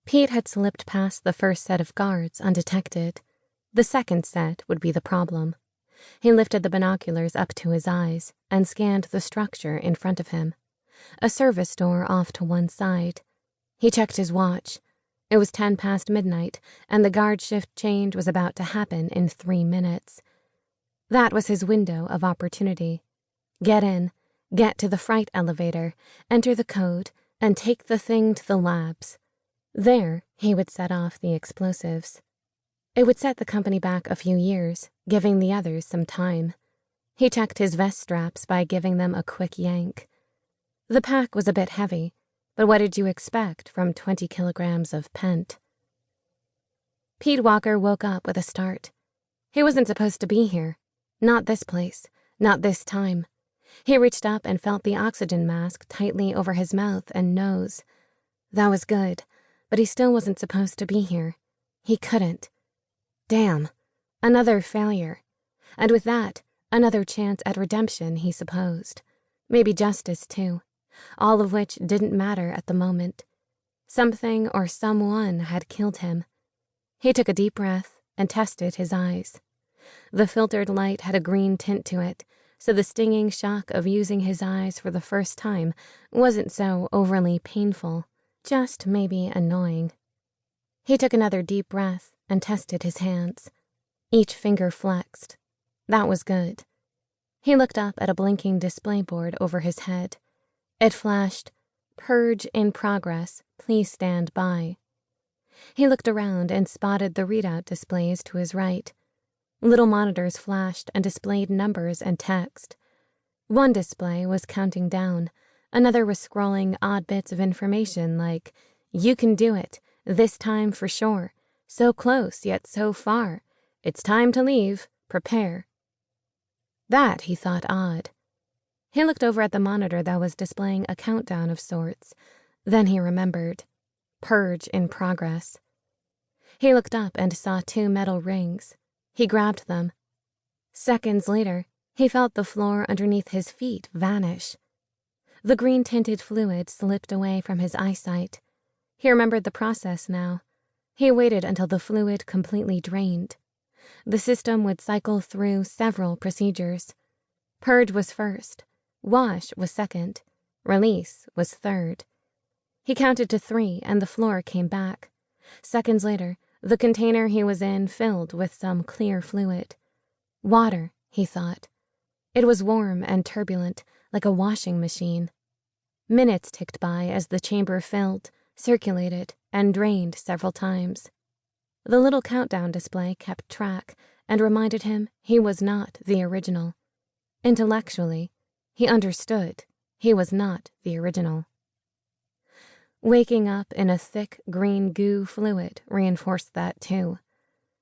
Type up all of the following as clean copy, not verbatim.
Pete had slipped past the first set of guards undetected. The second set would be the problem. He lifted the binoculars up to his eyes and scanned the structure in front of him. A service door off to one side. He checked his watch. It was 10 past midnight, and the guard shift change was about to happen in 3 minutes. That was his window of opportunity. Get in, get to the freight elevator, enter the code, and take the thing to the labs. There, he would set off the explosives. It would set the company back a few years, giving the others some time. He checked his vest straps by giving them a quick yank. The pack was a bit heavy, but what did you expect from 20 kilograms of pent? Pete Walker woke up with a start. He wasn't supposed to be here. Not this place. Not this time. He reached up and felt the oxygen mask tightly over his mouth and nose. That was good, but he still wasn't supposed to be here. He couldn't. Damn. Another failure. And with that, another chance at redemption, he supposed. Maybe justice, too. All of which didn't matter at the moment. Something or someone had killed him. He took a deep breath and tested his eyes. The filtered light had a green tint to it, so the stinging shock of using his eyes for the first time wasn't so overly painful, just maybe annoying. He took another deep breath and tested his hands. Each finger flexed. That was good. He looked up at a blinking display board over his head. It flashed, "Purge in progress, please stand by." He looked around and spotted the readout displays to his right. Little monitors flashed and displayed numbers and text. One display was counting down. Another was scrolling odd bits of information like, "You can do it, this time for sure. So close, yet so far. It's time to leave. Prepare." That he thought odd. He looked over at the monitor that was displaying a countdown of sorts. Then he remembered. Purge in progress. He looked up and saw 2 metal rings. He grabbed them. Seconds later, he felt the floor underneath his feet vanish. The green-tinted fluid slipped away from his eyesight. He remembered the process now. He waited until the fluid completely drained. The system would cycle through several procedures. Purge was first. Wash was second. Release was third. He counted to 3 and the floor came back. Seconds later, the container he was in filled with some clear fluid. Water, he thought. It was warm and turbulent, like a washing machine. Minutes ticked by as the chamber filled, circulated, and drained several times. The little countdown display kept track and reminded him he was not the original. Intellectually, he understood he was not the original. Waking up in a thick green goo fluid reinforced that too.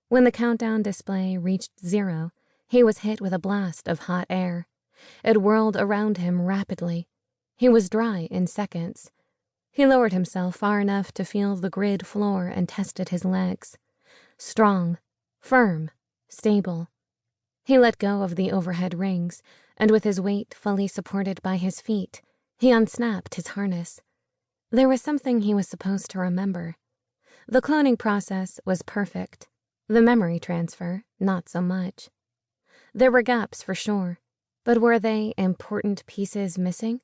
When the countdown display reached 0, he was hit with a blast of hot air. It whirled around him rapidly. He was dry in seconds. He lowered himself far enough to feel the grid floor and tested his legs. Strong, firm, stable. He let go of the overhead rings, and with his weight fully supported by his feet, he unsnapped his harness. There was something he was supposed to remember. The cloning process was perfect. The memory transfer, not so much. There were gaps for sure, but were they important pieces missing?